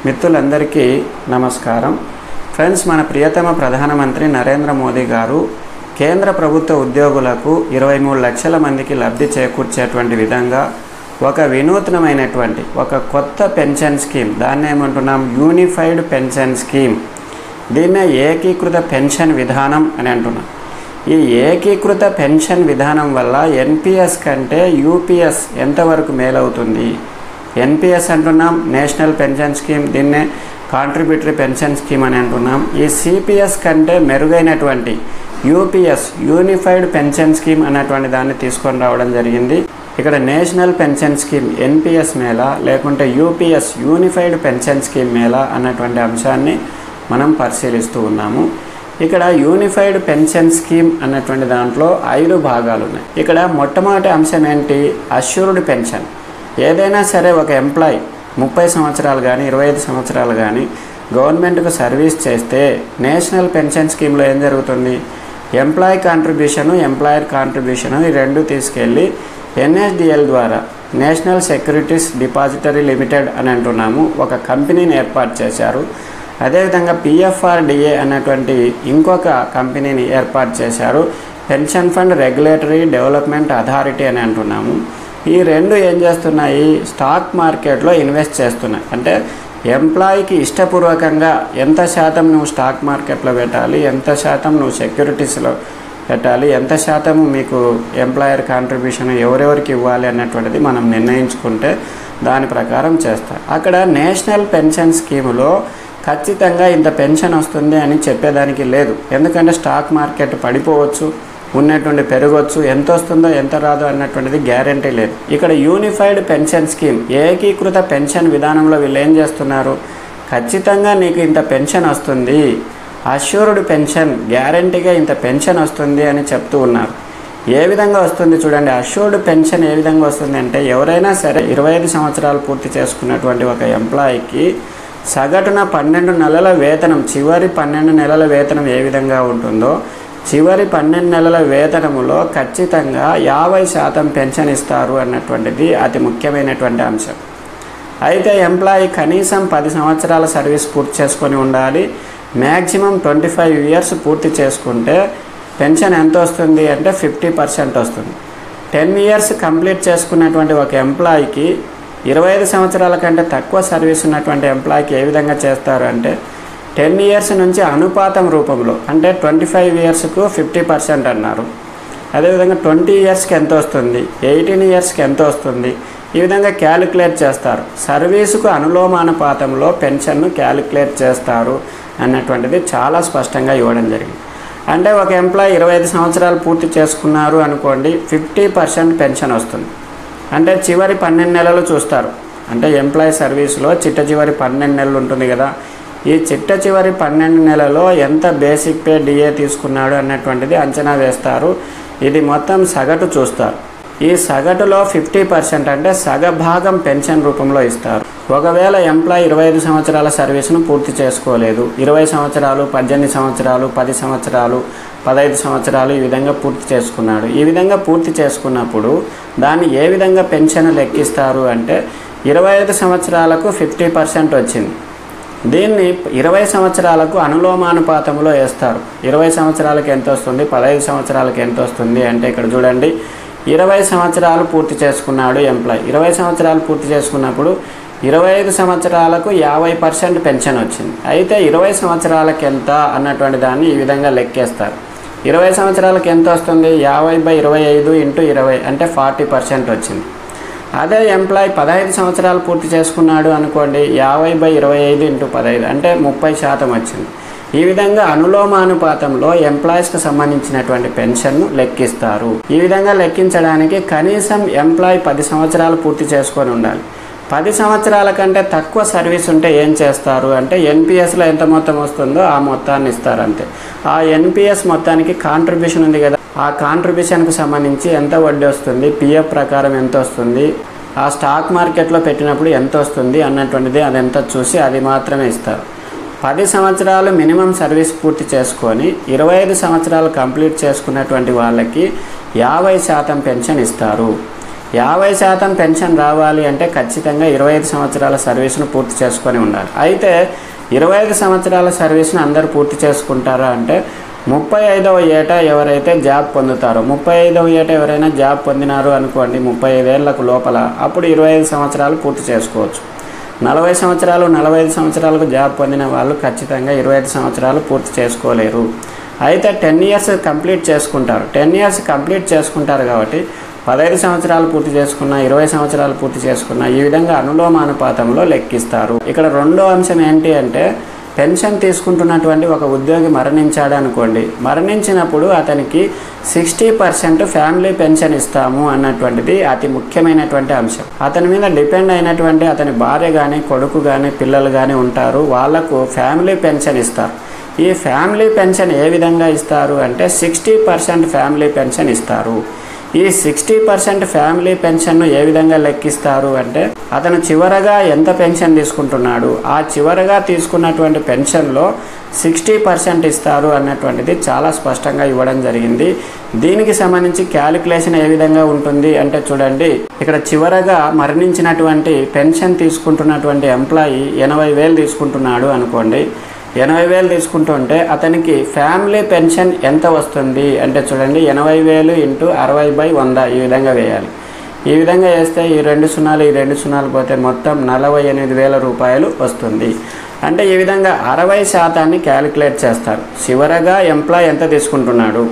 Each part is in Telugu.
మిత్రులందరికీ నమస్కారం. ఫ్రెండ్స్, మన ప్రియతమ ప్రధానమంత్రి నరేంద్ర మోదీ గారు కేంద్ర ప్రభుత్వ ఉద్యోగులకు 23 లక్షల మందికి లబ్ధి చేకూర్చేటువంటి విధంగా ఒక వినూత్నమైనటువంటి ఒక కొత్త పెన్షన్ స్కీమ్, దాన్ని ఏమంటున్నాం, యూనిఫైడ్ పెన్షన్ స్కీమ్. దీన్నే ఏకీకృత పెన్షన్ విధానం అని అంటున్నాం. ఈ ఏకీకృత పెన్షన్ విధానం వల్ల ఎన్పిఎస్ కంటే యూపీఎస్ ఎంతవరకు మేలవుతుంది? ఎన్పిఎస్ అంటున్నాం, నేషనల్ పెన్షన్ స్కీమ్, దీన్నే కాంట్రిబ్యూటరీ పెన్షన్ స్కీమ్ అని అంటున్నాం. ఈ సిపిఎస్ కంటే మెరుగైనటువంటి యూపీఎస్, యూనిఫైడ్ పెన్షన్ స్కీమ్ అన్నటువంటి దాన్ని తీసుకొని రావడం జరిగింది. ఇక్కడ నేషనల్ పెన్షన్ స్కీమ్ ఎన్పిఎస్ మేళ, లేకుంటే యూపీఎస్ యూనిఫైడ్ పెన్షన్ స్కీమ్ మేళ అన్నటువంటి అంశాన్ని మనం పరిశీలిస్తూ ఉన్నాము. ఇక్కడ యూనిఫైడ్ పెన్షన్ స్కీమ్ అన్నటువంటి దాంట్లో 5 భాగాలు ఉన్నాయి. ఇక్కడ మొట్టమొదటి అంశం ఏంటి? Assured pension. ఏదైనా సరే ఒక ఎంప్లాయ్ 30 సంవత్సరాలు కానీ 25 సంవత్సరాలు కానీ గవర్నమెంట్కు సర్వీస్ చేస్తే నేషనల్ పెన్షన్ స్కీమ్లో ఏం జరుగుతుంది? ఎంప్లాయ్ కాంట్రిబ్యూషను, ఎంప్లాయర్ కాంట్రిబ్యూషను ఈ రెండు తీసుకెళ్ళి ఎన్ఎస్డిఎల్ ద్వారా, నేషనల్ సెక్యూరిటీస్ డిపాజిటరీ లిమిటెడ్ అని అంటున్నాము, ఒక కంపెనీని ఏర్పాటు చేశారు. అదేవిధంగా పిఎఫ్ఆర్డిఏ అన్నటువంటి ఇంకొక కంపెనీని ఏర్పాటు చేశారు, pension fund regulatory development authority అని అంటున్నాము. ఈ రెండు ఏం చేస్తున్నాయి? స్టాక్ మార్కెట్లో ఇన్వెస్ట్ చేస్తున్నాయి. అంటే ఎంప్లాయీకి ఇష్టపూర్వకంగా ఎంత శాతం నువ్వు స్టాక్ మార్కెట్లో పెట్టాలి, ఎంత శాతం నువ్వు సెక్యూరిటీస్లో పెట్టాలి, ఎంత శాతం మీకు ఎంప్లాయర్ కాంట్రిబ్యూషన్ ఎవరెవరికి ఇవ్వాలి అన్నటువంటిది మనం నిర్ణయించుకుంటే దాని ప్రకారం చేస్తారు. అక్కడ నేషనల్ పెన్షన్ స్కీములో ఖచ్చితంగా ఇంత పెన్షన్ వస్తుంది అని చెప్పేదానికి లేదు. ఎందుకంటే స్టాక్ మార్కెట్ పడిపోవచ్చు, ఉన్నటువంటి పెరగవచ్చు, ఎంత వస్తుందో ఎంత రాదో అన్నటువంటిది గ్యారంటీ లేదు. ఇక్కడ యూనిఫైడ్ పెన్షన్ స్కీమ్, ఏకీకృత పెన్షన్ విధానంలో వీళ్ళు ఏం చేస్తున్నారు? ఖచ్చితంగా నీకు ఇంత పెన్షన్ వస్తుంది, అష్యూర్డ్ పెన్షన్, గ్యారంటీగా ఇంత పెన్షన్ వస్తుంది అని చెప్తూ ఉన్నారు. ఏ విధంగా వస్తుంది చూడండి. అష్యూర్డ్ పెన్షన్ ఏ విధంగా వస్తుంది అంటే, ఎవరైనా సరే 25 సంవత్సరాలు పూర్తి చేసుకున్నటువంటి ఒక ఎంప్లాయీకి సగటున 12 నెలల వేతనం, చివరి 12 నెలల వేతనం ఏ విధంగా ఉంటుందో చివరి 12 నెలల వేతనములో ఖచ్చితంగా 50% పెన్షన్ ఇస్తారు అన్నటువంటిది అతి ముఖ్యమైనటువంటి అంశం. అయితే ఎంప్లాయీ కనీసం 10 సంవత్సరాల సర్వీస్ పూర్తి చేసుకొని ఉండాలి. మ్యాక్సిమం 25 ఇయర్స్ పూర్తి చేసుకుంటే పెన్షన్ ఎంత వస్తుంది అంటే 50% వస్తుంది. 10 ఇయర్స్ కంప్లీట్ చేసుకున్నటువంటి ఒక ఎంప్లాయీకి 25 సంవత్సరాల కంటే తక్కువ సర్వీస్ ఉన్నటువంటి ఎంప్లాయీకి ఏ విధంగా చేస్తారు అంటే 10 ఇయర్స్ నుంచి అనుపాతం రూపంలో, అంటే 25 ఇయర్స్కు 50% అన్నారు. అదేవిధంగా 20 ఇయర్స్కి ఎంత వస్తుంది, 18 ఇయర్స్కి ఎంత వస్తుంది, ఈ విధంగా క్యాలిక్యులేట్ చేస్తారు. సర్వీసుకు అనులోమానుపాతంలో పెన్షన్ను క్యాలిక్యులేట్ చేస్తారు అన్నటువంటిది చాలా స్పష్టంగా ఇవ్వడం జరిగింది. అంటే ఒక ఎంప్లాయీ 25 సంవత్సరాలు పూర్తి చేసుకున్నారు అనుకోండి, 50% పెన్షన్ వస్తుంది. అంటే చివరి 12 నెలలు చూస్తారు. అంటే ఎంప్లాయీ సర్వీస్లో చిట్ట చివరి 12 నెలలు ఉంటుంది కదా, ఈ చిట్ట చివరి 12 నెలలో ఎంత బేసిక్ పే డిఏ తీసుకున్నాడు అన్నటువంటిది అంచనా వేస్తారు. ఇది మొత్తం సగటు చూస్తారు. ఈ సగటులో 50% అంటే సగభాగం పెన్షన్ రూపంలో ఇస్తారు. ఒకవేళ ఎంప్లాయీ 25 సంవత్సరాల సర్వీస్ను పూర్తి చేసుకోలేదు, 20 సంవత్సరాలు, 18 సంవత్సరాలు, 10 సంవత్సరాలు, 15 సంవత్సరాలు ఈ విధంగా పూర్తి చేసుకున్నాడు. ఈ విధంగా పూర్తి చేసుకున్నప్పుడు దాన్ని ఏ విధంగా పెన్షన్ లెక్కిస్తారు అంటే 25 సంవత్సరాలకు 50% వచ్చింది. దీన్ని 20 సంవత్సరాలకు అనులోమానుపాతంలో వేస్తారు. 20 సంవత్సరాలకు ఎంత వస్తుంది, 15 సంవత్సరాలకు ఎంత వస్తుంది అంటే ఇక్కడ చూడండి, 20 సంవత్సరాలు పూర్తి చేసుకున్నాడు ఎంప్లాయీ. 20 సంవత్సరాలు పూర్తి చేసుకున్నప్పుడు 25 సంవత్సరాలకు 50% పెన్షన్ వచ్చింది. అయితే 20 సంవత్సరాలకు ఎంత అన్నటువంటి దాన్ని ఈ విధంగా లెక్కేస్తారు. 20 సంవత్సరాలకు ఎంత వస్తుంది? 50/25 × 20 అంటే 40% వచ్చింది. అదే ఎంప్లాయీ 15 సంవత్సరాలు పూర్తి చేసుకున్నాడు అనుకోండి, 50/25 × 15 అంటే 30% వచ్చింది. ఈ విధంగా అనులోమానుపాతంలో ఎంప్లాయీస్కి సంబంధించినటువంటి పెన్షన్ను లెక్కిస్తారు. ఈ విధంగా లెక్కించడానికి కనీసం ఎంప్లాయీ 10 సంవత్సరాలు పూర్తి చేసుకొని ఉండాలి. 10 సంవత్సరాల కంటే తక్కువ సర్వీస్ ఉంటే ఏం చేస్తారు అంటే ఎన్పిఎస్లో ఎంత మొత్తం వస్తుందో ఆ మొత్తాన్ని ఇస్తారు అంతే. ఆ ఎన్పిఎస్ మొత్తానికి కాంట్రిబ్యూషన్ ఉంది కదా, ఆ కాంట్రిబ్యూషన్కు సంబంధించి ఎంత వడ్డీ వస్తుంది, పిఎఫ్ ప్రకారం ఎంత వస్తుంది, ఆ స్టాక్ మార్కెట్లో పెట్టినప్పుడు ఎంత వస్తుంది అన్నటువంటిది అదంతా చూసి అది మాత్రమే ఇస్తారు. 10 సంవత్సరాలు మినిమం సర్వీస్ పూర్తి చేసుకొని 25 సంవత్సరాలు కంప్లీట్ చేసుకున్నటువంటి వాళ్ళకి 50% పెన్షన్ ఇస్తారు. 50% పెన్షన్ రావాలి అంటే ఖచ్చితంగా 25 సంవత్సరాల సర్వీస్ను పూర్తి చేసుకొని ఉండాలి. అయితే 25 సంవత్సరాల సర్వీస్ను అందరూ పూర్తి చేసుకుంటారా అంటే 35వ ఏట ఎవరైతే జాబ్ పొందుతారో, 35వ ఏట ఎవరైనా జాబ్ పొందినారు అనుకోండి 35 ఏళ్లకు లోపల, అప్పుడు 25 సంవత్సరాలు పూర్తి చేసుకోవచ్చు. 40 సంవత్సరాలు 45 సంవత్సరాలకు జాబ్ పొందిన వాళ్ళు ఖచ్చితంగా 25 సంవత్సరాలు పూర్తి చేసుకోలేరు. అయితే 10 ఇయర్స్ కంప్లీట్ చేసుకుంటారు. 10 ఇయర్స్ కంప్లీట్ చేసుకుంటారు కాబట్టి 15 సంవత్సరాలు పూర్తి చేసుకున్న, 20 సంవత్సరాలు పూర్తి చేసుకున్న, ఈ విధంగా అనులోమానుపాతంలో లెక్కిస్తారు. ఇక్కడ రెండో అంశం ఏంటి అంటే పెన్షన్ తీసుకుంటున్నటువంటి ఒక ఉద్యోగి మరణించాడు అనుకోండి, మరణించినప్పుడు అతనికి 60% ఫ్యామిలీ పెన్షన్ ఇస్తాము అన్నటువంటిది అతి ముఖ్యమైనటువంటి అంశం. అతని మీద డిపెండ్ అయినటువంటి అతని భార్య కానీ, కొడుకు కానీ, పిల్లలు కానీ ఉంటారు, వాళ్లకు ఫ్యామిలీ పెన్షన్ ఇస్తారు. ఈ ఫ్యామిలీ పెన్షన్ ఏ విధంగా ఇస్తారు అంటే 60% ఫ్యామిలీ పెన్షన్ ఇస్తారు. ఈ 60% ఫ్యామిలీ పెన్షన్ను ఏ విధంగా లెక్కిస్తారు అంటే అతను చివరగా ఎంత పెన్షన్ తీసుకుంటున్నాడు, ఆ చివరగా తీసుకున్నటువంటి పెన్షన్లో 60% ఇస్తారు అన్నటువంటిది చాలా స్పష్టంగా ఇవ్వడం జరిగింది. దీనికి సంబంధించి క్యాలిక్యులేషన్ ఏ విధంగా ఉంటుంది అంటే చూడండి, ఇక్కడ చివరగా మరణించినటువంటి పెన్షన్ తీసుకుంటున్నటువంటి ఎంప్లాయీ 80,000 తీసుకుంటున్నాడు అనుకోండి. 80,000 తీసుకుంటుంటే అతనికి ఫ్యామిలీ పెన్షన్ ఎంత వస్తుంది అంటే చూడండి, 80,000 × 60/100 ఈ విధంగా వేయాలి. ఈ విధంగా వేస్తే ఈ 2 సున్నాలు పోతే మొత్తం 48,000 రూపాయలు వస్తుంది. అంటే ఈ విధంగా 60% క్యాలిక్యులేట్ చేస్తారు. చివరగా ఎంప్లాయ్ ఎంత తీసుకుంటున్నాడు,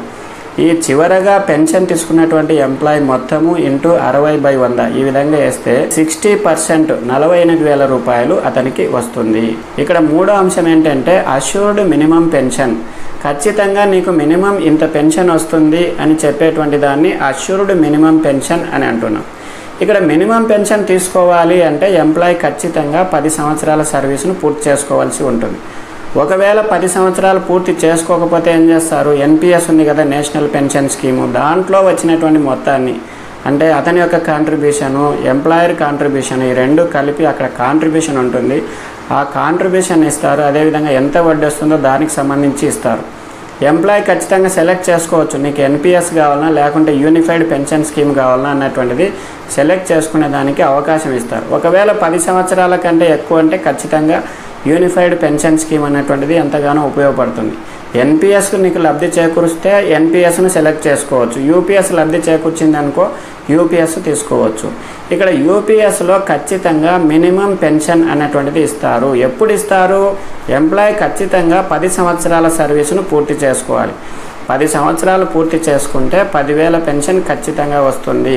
ఈ చివరగా పెన్షన్ తీసుకున్నటువంటి ఎంప్లాయీ మొత్తము × 60/100 ఈ విధంగా వేస్తే 60% 48,000 రూపాయలు అతనికి వస్తుంది. ఇక్కడ మూడో అంశం ఏంటంటే అష్యూర్డ్ మినిమం పెన్షన్. ఖచ్చితంగా నీకు మినిమం ఇంత పెన్షన్ వస్తుంది అని చెప్పేటువంటి దాన్ని అష్యూర్డ్ మినిమం పెన్షన్ అని అంటున్నాం. ఇక్కడ మినిమం పెన్షన్ తీసుకోవాలి అంటే ఎంప్లాయీ ఖచ్చితంగా 10 సంవత్సరాల సర్వీస్ను పూర్తి చేసుకోవాల్సి ఉంటుంది. ఒకవేళ 10 సంవత్సరాలు పూర్తి చేసుకోకపోతే ఏం చేస్తారు, ఎన్పిఎస్ ఉంది కదా, నేషనల్ పెన్షన్ స్కీము, దాంట్లో వచ్చినటువంటి మొత్తాన్ని అంటే అతని యొక్క కాంట్రిబ్యూషను, ఎంప్లాయర్ కాంట్రిబ్యూషన్, ఈ రెండు కలిపి అక్కడ కాంట్రిబ్యూషన్ ఉంటుంది, ఆ కాంట్రిబ్యూషన్ ఇస్తారు. అదేవిధంగా ఎంత వడ్డీ వస్తుందో దానికి సంబంధించి ఇస్తారు. ఎంప్లాయీ ఖచ్చితంగా సెలెక్ట్ చేసుకోవచ్చు, నీకు ఎన్పిఎస్ కావాలన్నా లేకుంటే యూనిఫైడ్ పెన్షన్ స్కీమ్ కావాలన్నా అన్నటువంటిది సెలెక్ట్ చేసుకునే దానికి అవకాశం ఇస్తారు. ఒకవేళ 10 సంవత్సరాల కంటే ఎక్కువ అంటే ఖచ్చితంగా యూనిఫైడ్ పెన్షన్ స్కీమ్ అనేటువంటిది ఎంతగానో ఉపయోగపడుతుంది. ఎన్పిఎస్కు నీకు లబ్ధి చేకూరిస్తే ఎన్పిఎస్ను సెలెక్ట్ చేసుకోవచ్చు, యూపీఎస్ లబ్ధి చేకూర్చిందనుకో యూపీఎస్ తీసుకోవచ్చు. ఇక్కడ యూపీఎస్లో ఖచ్చితంగా మినిమం పెన్షన్ అనేటువంటిది ఇస్తారు. ఎప్పుడు ఇస్తారు, ఎంప్లాయీ ఖచ్చితంగా 10 సంవత్సరాల సర్వీసును పూర్తి చేసుకోవాలి. 10 సంవత్సరాలు పూర్తి చేసుకుంటే 10,000 పెన్షన్ ఖచ్చితంగా వస్తుంది.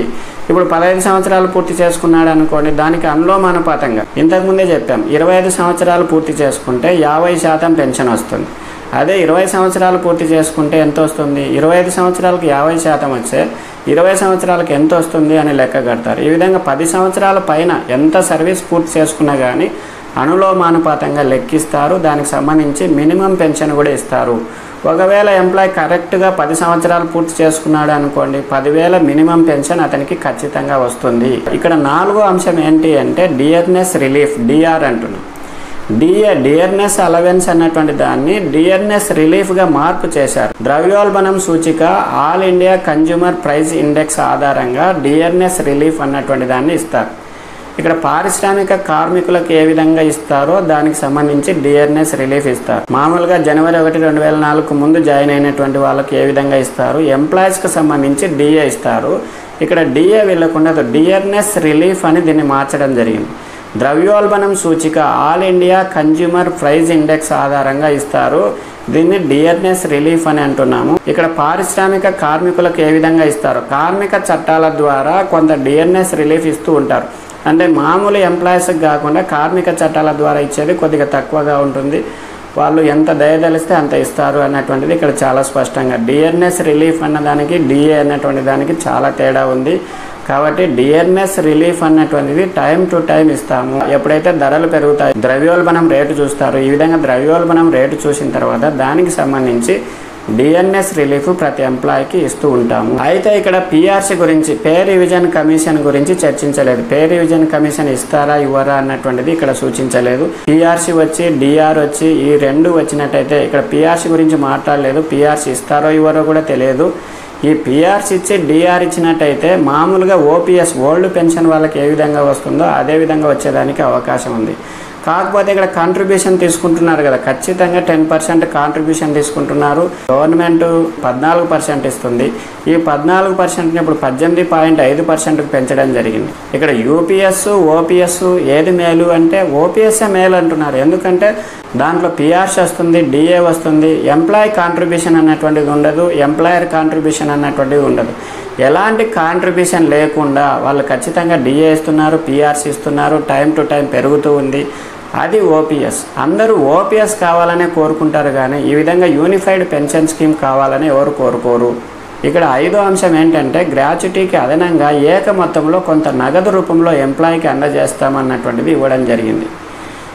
ఇప్పుడు 15 సంవత్సరాలు పూర్తి చేసుకున్నాడు అనుకోండి, దానికి అనులోమానుపాతంగా ఇంతకుముందే చెప్పాం, 25 సంవత్సరాలు పూర్తి చేసుకుంటే 50% పెన్షన్ వస్తుంది. అదే 20 సంవత్సరాలు పూర్తి చేసుకుంటే ఎంత వస్తుంది, 25 సంవత్సరాలకు 50% వస్తే 20 సంవత్సరాలకు ఎంత వస్తుంది అని లెక్క కడతారు. ఈ విధంగా 10 సంవత్సరాల పైన ఎంత సర్వీస్ పూర్తి చేసుకున్నా కానీ అనులోమానుపాతంగా లెక్కిస్తారు. దానికి సంబంధించి మినిమం పెన్షన్ కూడా ఇస్తారు. ఒకవేళ ఎంప్లాయీ కరెక్ట్గా 10 సంవత్సరాలు పూర్తి చేసుకున్నాడు అనుకోండి, 10,000 మినిమం పెన్షన్ అతనికి ఖచ్చితంగా వస్తుంది. ఇక్కడ నాలుగో అంశం ఏంటి అంటే డియర్నెస్ రిలీఫ్, డిఆర్ అంటున్నాం. డియర్నెస్ అలవెన్స్ అన్నటువంటి దాన్ని డియర్నెస్ రిలీఫ్గా మార్పు చేశారు. ద్రవ్యోల్బణం సూచిక all India consumer price index ఆధారంగా డియర్నెస్ రిలీఫ్ అన్నటువంటి దాన్ని ఇస్తారు. ఇక్కడ పారిశ్రామిక కార్మికులకు ఏ విధంగా ఇస్తారో దానికి సంబంధించి డియర్నెస్ రిలీఫ్ ఇస్తారు. మామూలుగా జనవరి 1, 2004 ముందు జాయిన్ అయినటువంటి వాళ్ళకి ఏ విధంగా ఇస్తారు, ఎంప్లాయీస్కి సంబంధించి డిఏ ఇస్తారు. ఇక్కడ డిఏ వీళ్ళకుండా డియర్నెస్ రిలీఫ్ అని దీన్ని మార్చడం జరిగింది. ద్రవ్యోల్బణం సూచిక all India consumer price index ఆధారంగా ఇస్తారు. దీన్ని డియర్నెస్ రిలీఫ్ అని అంటున్నాము. ఇక్కడ పారిశ్రామిక కార్మికులకు ఏ విధంగా ఇస్తారు, కార్మిక చట్టాల ద్వారా కొంత డియర్నెస్ రిలీఫ్ ఇస్తూ ఉంటారు. అంటే మామూలు ఎంప్లాయీస్కి కాకుండా కార్మిక చట్టాల ద్వారా ఇచ్చేది కొద్దిగా తక్కువగా ఉంటుంది. వాళ్ళు ఎంత దయదలిస్తే అంత ఇస్తారు అన్నటువంటిది ఇక్కడ చాలా స్పష్టంగా. డియర్నెస్ రిలీఫ్ అన్నదానికి డిఏ అన్నటువంటి దానికి చాలా తేడా ఉంది. కాబట్టి డియర్నెస్ రిలీఫ్ అన్నటువంటిది టైం టు టైం ఇస్తాము. ఎప్పుడైతే ధరలు పెరుగుతాయి ద్రవ్యోల్బణం రేటు చూస్తారు. ఈ విధంగా ద్రవ్యోల్బణం రేటు చూసిన తర్వాత దానికి సంబంధించి డియర్నెస్ రిలీఫ్ ప్రతి ఎంప్లాయీకి ఇస్తూ ఉంటాము. అయితే ఇక్కడ పిఆర్సీ గురించి, పే రివిజన్ కమిషన్ గురించి చర్చించలేదు. పే రివిజన్ కమిషన్ ఇస్తారా ఇవ్వరా అన్నటువంటిది ఇక్కడ సూచించలేదు. పిఆర్సీ వచ్చి డిఆర్ వచ్చి ఈ రెండు వచ్చినట్టయితే ఇక్కడ పిఆర్సీ గురించి మాట్లాడలేదు. పిఆర్సీ ఇస్తారో ఇవ్వరో కూడా తెలియదు. ఈ పిఆర్స్ ఇచ్చి డిఆర్ ఇచ్చినట్టయితే మామూలుగా ఓపీఎస్ ఓల్డ్ పెన్షన్ వాళ్ళకి ఏ విధంగా వస్తుందో అదే విధంగా వచ్చేదానికి అవకాశం ఉంది. కాకపోతే ఇక్కడ కాంట్రిబ్యూషన్ తీసుకుంటున్నారు కదా, ఖచ్చితంగా 10% కాంట్రిబ్యూషన్ తీసుకుంటున్నారు. గవర్నమెంట్ 14% ఇస్తుంది. ఈ 14% ఇప్పుడు 18.5%కు పెంచడం జరిగింది. ఇక్కడ యూపీఎస్ ఓపీఎస్ ఏది మేలు అంటే ఓపీఎస్ఏ మేలు అంటున్నారు. ఎందుకంటే దాంట్లో పిఆర్స్ వస్తుంది, డిఏ వస్తుంది, ఎంప్లాయీ కాంట్రిబ్యూషన్ అన్నటువంటిది ఉండదు, ఎంప్లాయర్ కాంట్రిబ్యూషన్ అన్నటువంటిది ఉండదు. ఎలాంటి కాంట్రిబ్యూషన్ లేకుండా వాళ్ళు ఖచ్చితంగా డిఏ ఇస్తున్నారు, పిఆర్స్ ఇస్తున్నారు, టైం టు టైం పెరుగుతూ ఉంది. అది ఓపీఎస్. అందరూ ఓపీఎస్ కావాలనే కోరుకుంటారు కానీ ఈ విధంగా యూనిఫైడ్ పెన్షన్ స్కీమ్ కావాలని ఎవరు కోరుకోరు. ఇక్కడ 5వ అంశం ఏంటంటే గ్రాట్యుటీకి అదనంగా ఏక మొత్తంలో కొంత నగదు రూపంలో ఎంప్లాయీకి అందజేస్తామన్నటువంటిది ఇవ్వడం జరిగింది.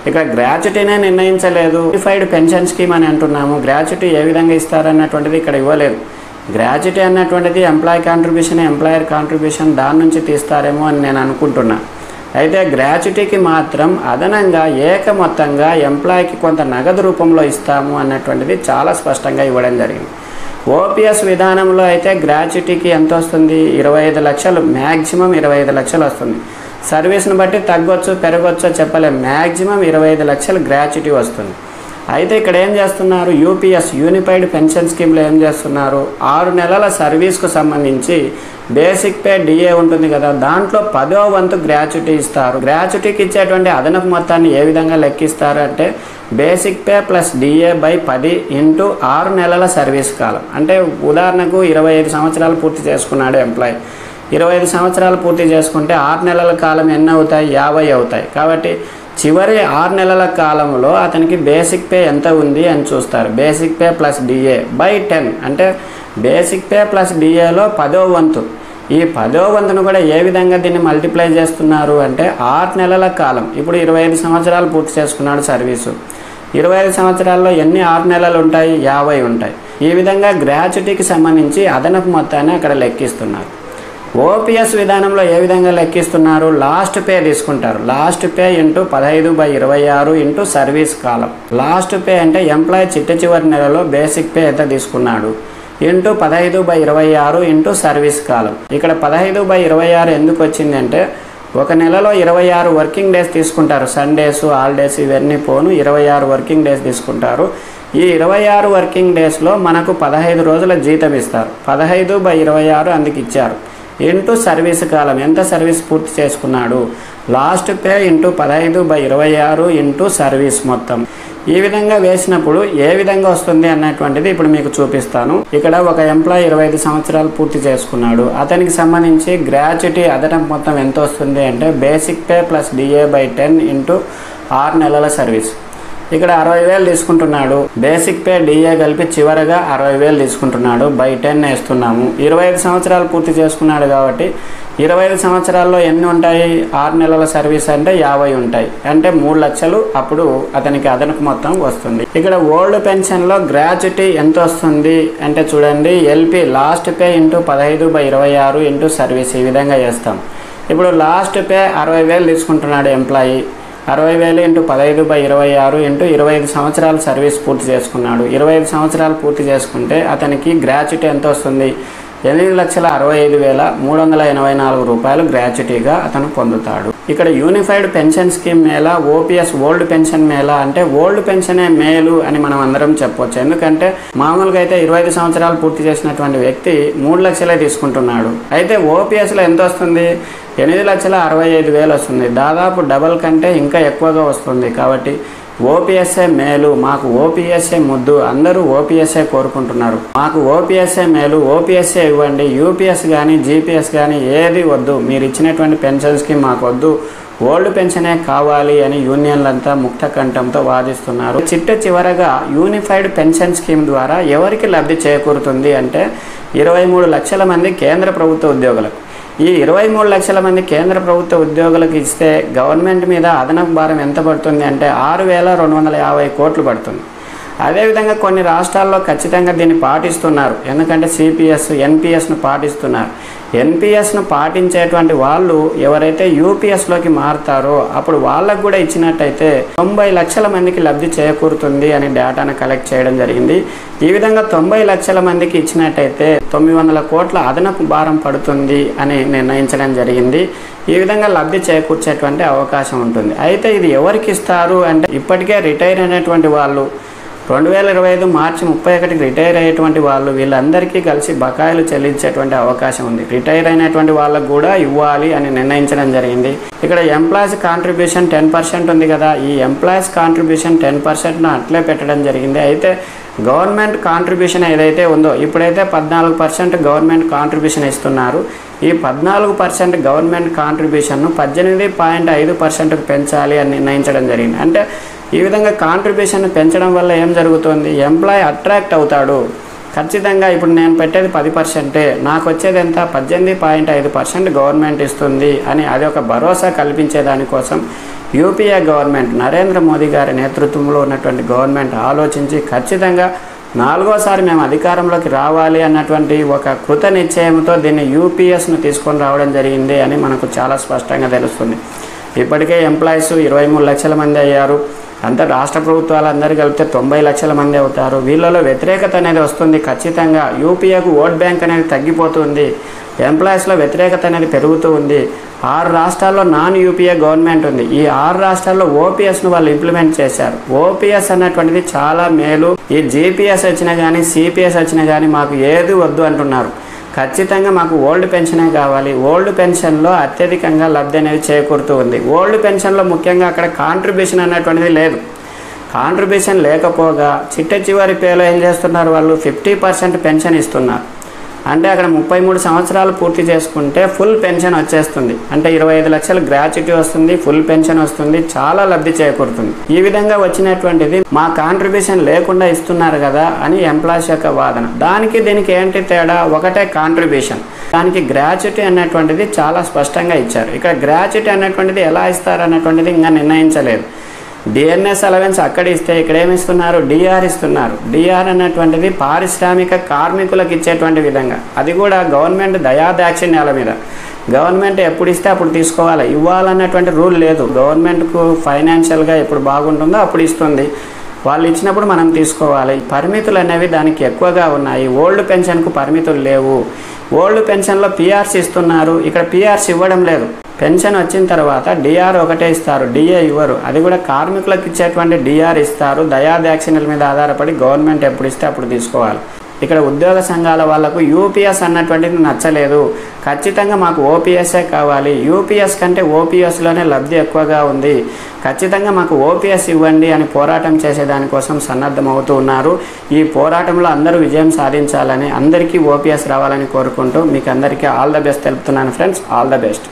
ఇక్కడ గ్రాట్యుటీనే నిర్ణయించలేదు, యూనిఫైడ్ పెన్షన్ స్కీమ్ అని అంటున్నాము. గ్రాట్యుటీ ఏ విధంగా ఇస్తారన్నటువంటిది ఇక్కడ ఇవ్వలేదు. గ్రాట్యుటీ అన్నటువంటిది ఎంప్లాయీ కాంట్రిబ్యూషన్, ఎంప్లాయర్ కాంట్రిబ్యూషన్ దాని నుంచి తీస్తారేమో అని నేను అనుకుంటున్నా. అయితే గ్రాట్యుటీకి మాత్రం అదనంగా ఏక మొత్తంగా ఎంప్లాయీకి కొంత నగదు రూపంలో ఇస్తాము అన్నటువంటిది చాలా స్పష్టంగా ఇవ్వడం జరిగింది. ఓపీఎస్ విధానంలో అయితే గ్రాట్యుటీకి ఎంత వస్తుంది? 25 లక్షలు, మ్యాక్సిమం 25 లక్షలు వస్తుంది. సర్వీస్ని బట్టి తగ్గొచ్చు పెరగొచ్చో చెప్పలేం, మ్యాక్సిమం 25 లక్షలు గ్రాట్యుటీ వస్తుంది. అయితే ఇక్కడ ఏం చేస్తున్నారు, యూపీఎస్ యూనిఫైడ్ పెన్షన్ స్కీమ్లో ఏం చేస్తున్నారు, 6 నెలల సర్వీస్కు సంబంధించి బేసిక్ పే డిఏ ఉంటుంది కదా, దాంట్లో 10వ వంతు గ్రాట్యుటీ ఇస్తారు. గ్రాట్యుటీకి ఇచ్చేటువంటి అదనపు మొత్తాన్ని ఏ విధంగా లెక్కిస్తారు అంటే basic pay plus DA by 10 into 6 నెలల సర్వీస్ కాలం. అంటే ఉదాహరణకు 25 సంవత్సరాలు పూర్తి చేసుకున్నాడు ఎంప్లాయీ, 25 సంవత్సరాలు పూర్తి చేసుకుంటే 6 నెలల కాలం ఎన్ని అవుతాయి? 50 అవుతాయి. కాబట్టి చివరి 6 నెలల కాలంలో అతనికి బేసిక్ పే ఎంత ఉంది అని చూస్తారు. Basic pay plus DA by 10 అంటే బేసిక్ పే ప్లస్ డిఏలో 10వ వంతు. ఈ 10వ వంతును కూడా ఏ విధంగా దీన్ని మల్టిప్లై చేస్తున్నారు అంటే 6 నెలల కాలం. ఇప్పుడు 25 సంవత్సరాలు పూర్తి చేసుకున్నాడు సర్వీసు, 25 సంవత్సరాల్లో ఎన్ని 6 నెలలు ఉంటాయి? 50 ఉంటాయి. ఈ విధంగా గ్రాట్యుటీకి సంబంధించి అదనపు మొత్తాన్ని అక్కడ లెక్కిస్తున్నారు. ఓపీఎస్ విధానంలో ఏ విధంగా లెక్కిస్తున్నారు? లాస్ట్ పే తీసుకుంటారు. Last pay into 15/26 into service కాలం. లాస్ట్ పే అంటే ఎంప్లాయీ చివరి నెలలో బేసిక్ పే ఎంత తీసుకున్నాడు ఇంటూ 15/26 ఇంటూ సర్వీస్ కాలం. ఇక్కడ 15/26 ఎందుకు వచ్చిందంటే ఒక నెలలో 26 వర్కింగ్ డేస్ తీసుకుంటారు. సండేస్ హాలిడేస్ ఇవన్నీ పోను 26 వర్కింగ్ డేస్ తీసుకుంటారు. ఈ 26 వర్కింగ్ డేస్లో మనకు 15 రోజుల జీతం ఇస్తారు. 15/26 అందుకు ఇచ్చారు. ఇంటూ సర్వీస్ కాలం, ఎంత సర్వీస్ పూర్తి చేసుకున్నాడు, last pay into 15/26 into service మొత్తం. ఈ విధంగా వేసినప్పుడు ఏ విధంగా వస్తుంది అన్నటువంటిది ఇప్పుడు మీకు చూపిస్తాను. ఇక్కడ ఒక ఎంప్లాయీ 25 సంవత్సరాలు పూర్తి చేసుకున్నాడు, అతనికి సంబంధించి గ్రాట్యుటీ అదనపు మొత్తం ఎంత వస్తుంది అంటే basic pay plus DA by 10 into 6 నెలల సర్వీస్. ఇక్కడ 60,000 తీసుకుంటున్నాడు, బేసిక్ పే డిఏ కలిపి చివరగా 60,000 తీసుకుంటున్నాడు, బై 10 వేస్తున్నాము. 25 సంవత్సరాలు పూర్తి చేసుకున్నాడు కాబట్టి 25 సంవత్సరాల్లో ఎన్ని ఉంటాయి? 6 నెలల సర్వీస్ అంటే 50 ఉంటాయి, అంటే 3 లక్షలు అప్పుడు అతనికి అదనపు మొత్తం వస్తుంది. ఇక్కడ ఓల్డ్ పెన్షన్లో గ్రాట్యుటీ ఎంత వస్తుంది అంటే చూడండి, LP last pay into 15/26 into service ఈ విధంగా చేస్తాం. ఇప్పుడు లాస్ట్ పే 60,000 తీసుకుంటున్నాడు ఎంప్లాయీ, 60,000 ఇంటూ 15/26 ఇంటూ 25 సంవత్సరాలు సర్వీస్ పూర్తి చేసుకున్నాడు. 25 సంవత్సరాలు పూర్తి చేసుకుంటే అతనికి గ్రాట్యుటీ ఎంత వస్తుంది? 8,65,384 రూపాయలు గ్రాట్యుటీగా అతను పొందుతాడు. ఇక్కడ unified pension scheme Mela, OPS old pension Mela అంటే ఓల్డ్ పెన్షనే మేలు అని మనం అందరం చెప్పొచ్చు. ఎందుకంటే మామూలుగా అయితే 25 సంవత్సరాలు పూర్తి చేసినటువంటి వ్యక్తి 3 లక్షలే తీసుకుంటున్నాడు. అయితే ఓపీఎస్లో ఎంత వస్తుంది? 8,65,000 వస్తుంది. దాదాపు డబల్ కంటే ఇంకా ఎక్కువగా వస్తుంది. కాబట్టి ఓపీఎస్ఏ మేలు, మాకు ఓపీఎస్ఏ ముద్దు, అందరూ ఓపీఎస్ఏ కోరుకుంటున్నారు, మాకు ఓపీఎస్ఏ మేలు, ఓపీఎస్ఏ ఇవ్వండి, యూపీఎస్ కానీ జీపీఎస్ కానీ ఏది వద్దు, మీరు ఇచ్చినటువంటి పెన్షన్ స్కీమ్ మాకు వద్దు, ఓల్డ్ పెన్షనే కావాలి అని యూనియన్లంతా ముక్త కంఠంతో వాదిస్తున్నారు. చివరగా యూనిఫైడ్ పెన్షన్ స్కీమ్ ద్వారా ఎవరికి లబ్ధి చేకూరుతుంది అంటే 23 లక్షల మంది కేంద్ర ప్రభుత్వ ఉద్యోగులకు. ఈ 23 లక్షల మంది కేంద్ర ప్రభుత్వ ఉద్యోగులకు ఇస్తే గవర్నమెంట్ మీద అదనపు భారం ఎంత పడుతుంది అంటే 6,250 కోట్లు పడుతుంది. అదేవిధంగా కొన్ని రాష్ట్రాల్లో ఖచ్చితంగా దీన్ని పాటిస్తున్నారు. ఎందుకంటే సిపిఎస్, ఎన్పిఎస్ను పాటిస్తున్నారు. ఎన్పిఎస్ను పాటించేటువంటి వాళ్ళు ఎవరైతే యూపీఎస్లోకి మారుతారో అప్పుడు వాళ్ళకు కూడా ఇచ్చినట్టయితే 90 లక్షల మందికి లబ్ధి చేకూరుతుంది అని డేటాను కలెక్ట్ చేయడం జరిగింది. ఈ విధంగా 90 లక్షల మందికి ఇచ్చినట్టయితే 900 కోట్ల అదనపు భారం పడుతుంది అని నిర్ణయించడం జరిగింది. ఈ విధంగా లబ్ధి చేకూర్చేటువంటి అవకాశం ఉంటుంది. అయితే ఇది ఎవరికి ఇస్తారు అంటే ఇప్పటికే రిటైర్ అయినటువంటి వాళ్ళు 2025 మార్చి 31కి రిటైర్ అయ్యేటువంటి వాళ్ళు వీళ్ళందరికీ కలిసి బకాయిలు చెల్లించేటువంటి అవకాశం ఉంది. రిటైర్ అయినటువంటి వాళ్ళకు కూడా ఇవ్వాలి అని నిర్ణయించడం జరిగింది. ఇక్కడ ఎంప్లాయీస్ కాంట్రిబ్యూషన్ 10% ఉంది కదా, ఈ ఎంప్లాయీస్ కాంట్రిబ్యూషన్ 10%ను అట్లే పెట్టడం జరిగింది. అయితే గవర్నమెంట్ కాంట్రిబ్యూషన్ ఏదైతే ఉందో ఇప్పుడైతే 14% గవర్నమెంట్ కాంట్రిబ్యూషన్ ఇస్తున్నారు. ఈ 14% గవర్నమెంట్ కాంట్రిబ్యూషన్ను 18.5%కు పెంచాలి అని నిర్ణయించడం జరిగింది. అంటే ఈ విధంగా కాంట్రిబ్యూషన్ పెంచడం వల్ల ఏం జరుగుతుంది, ఎంప్లాయీ అట్రాక్ట్ అవుతాడు. ఖచ్చితంగా ఇప్పుడు నేను పెట్టేది 10%, నాకు వచ్చేది ఎంత 18.5% గవర్నమెంట్ ఇస్తుంది అని అది ఒక భరోసా కల్పించే దానికోసం యూపీఏ గవర్నమెంట్, నరేంద్ర మోదీ గారి నేతృత్వంలో ఉన్నటువంటి గవర్నమెంట్ ఆలోచించి ఖచ్చితంగా 4వసారి మేము అధికారంలోకి రావాలి అన్నటువంటి ఒక కృత నిశ్చయంతో దీన్ని యూపీఎస్ను తీసుకొని రావడం జరిగింది అని మనకు చాలా స్పష్టంగా తెలుస్తుంది. ఇప్పటికే ఎంప్లాయీస్ 23 లక్షల మంది అయ్యారు. అంతా రాష్ట్ర ప్రభుత్వాలు అందరూ కలిపితే 90 లక్షల మంది అవుతారు. వీళ్ళలో వ్యతిరేకత అనేది వస్తుంది. ఖచ్చితంగా యూపీఏకు ఓట్ బ్యాంక్ అనేది తగ్గిపోతుంది. ఎంప్లాయీస్లో వ్యతిరేకత అనేది పెరుగుతూ ఉంది. 6 రాష్ట్రాల్లో నాన్ యూపీఏ గవర్నమెంట్ ఉంది. ఈ 6 రాష్ట్రాల్లో ఓపీఎస్ను వాళ్ళు ఇంప్లిమెంట్ చేశారు. ఓపీఎస్ అన్నటువంటిది చాలా మేలు. ఈ జీపీఎస్ వచ్చినా కానీ సిపిఎస్ వచ్చినా కానీ మాకు ఏది వద్దు అంటున్నారు. ఖచ్చితంగా మాకు ఓల్డ్ పెన్షనే కావాలి. ఓల్డ్ పెన్షన్లో అత్యధికంగా లబ్ధి అనేది చేకూరుతూ ఉంది. ఓల్డ్ పెన్షన్లో ముఖ్యంగా అక్కడ కాంట్రిబ్యూషన్ అన్నటువంటిది లేదు. కాంట్రిబ్యూషన్ లేకపోగా చిట్ట చివరి పేలో ఏం చేస్తున్నారు, వాళ్ళు 50% పెన్షన్ ఇస్తున్నారు. అంటే అక్కడ 33 సంవత్సరాలు పూర్తి చేసుకుంటే ఫుల్ పెన్షన్ వచ్చేస్తుంది. అంటే 25 లక్షల గ్రాట్యుటీ వస్తుంది, ఫుల్ పెన్షన్ వస్తుంది, చాలా లబ్ధి చేకూరుతుంది. ఈ విధంగా వచ్చినటువంటిది మా కాంట్రిబ్యూషన్ లేకుండా ఇస్తున్నారు కదా అని ఎంప్లాయీస్ యొక్క వాదన. దానికి దీనికి ఏంటి తేడా, ఒకటే కాంట్రిబ్యూషన్, దానికి గ్రాట్యుటీ అన్నటువంటిది చాలా స్పష్టంగా ఇచ్చారు. ఇక్కడ గ్రాట్యుటీ అన్నటువంటిది ఎలా ఇస్తారు అన్నటువంటిది ఇంకా నిర్ణయించలేదు. డిఎన్ఎస్ అలవెన్స్ అక్కడ ఇస్తే ఇక్కడ ఏమి ఇస్తున్నారు, డిఆర్ ఇస్తున్నారు. డిఆర్ అన్నటువంటిది పారిశ్రామిక కార్మికులకు ఇచ్చేటువంటి విధంగా, అది కూడా గవర్నమెంట్ దయాదాక్షిణ్యాల మీద. గవర్నమెంట్ ఎప్పుడు ఇస్తే అప్పుడు తీసుకోవాలి, ఇవ్వాలన్నటువంటి రూల్ లేదు. గవర్నమెంట్కు ఫైనాన్షియల్గా ఎప్పుడు బాగుంటుందో అప్పుడు ఇస్తుంది. వాళ్ళు ఇచ్చినప్పుడు మనం తీసుకోవాలి. పరిమితులు అనేవి దానికి ఎక్కువగా ఉన్నాయి. ఓల్డ్ పెన్షన్కు పరిమితులు లేవు. ఓల్డ్ పెన్షన్లో పిఆర్సీ ఇస్తున్నారు, ఇక్కడ పిఆర్సీ ఇవ్వడం లేదు. పెన్షన్ వచ్చిన తర్వాత డిఆర్ ఒకటే ఇస్తారు, డిఏ ఇవ్వరు. అది కూడా కార్మికులకు ఇచ్చేటువంటి డిఆర్ ఇస్తారు. దయాదాక్షిణ్యాల మీద ఆధారపడి గవర్నమెంట్ ఎప్పుడు ఇస్తే అప్పుడు తీసుకోవాలి. ఇక్కడ ఉద్యోగ సంఘాల వాళ్లకు యూపీఎస్ అన్నటువంటిది నచ్చలేదు. ఖచ్చితంగా మాకు ఓపీఎస్ఏ కావాలి. యూపీఎస్ కంటే ఓపీఎస్లోనే లబ్ధి ఎక్కువగా ఉంది. ఖచ్చితంగా మాకు ఓపీఎస్ ఇవ్వండి అని పోరాటం చేసేదానికోసం సన్నద్ధమవుతూ ఉన్నారు. ఈ పోరాటంలో అందరూ విజయం సాధించాలని, అందరికీ ఓపీఎస్ రావాలని కోరుకుంటూ మీకు అందరికీ ఆల్ ద బెస్ట్ తెలుపుతున్నాను ఫ్రెండ్స్. All the best.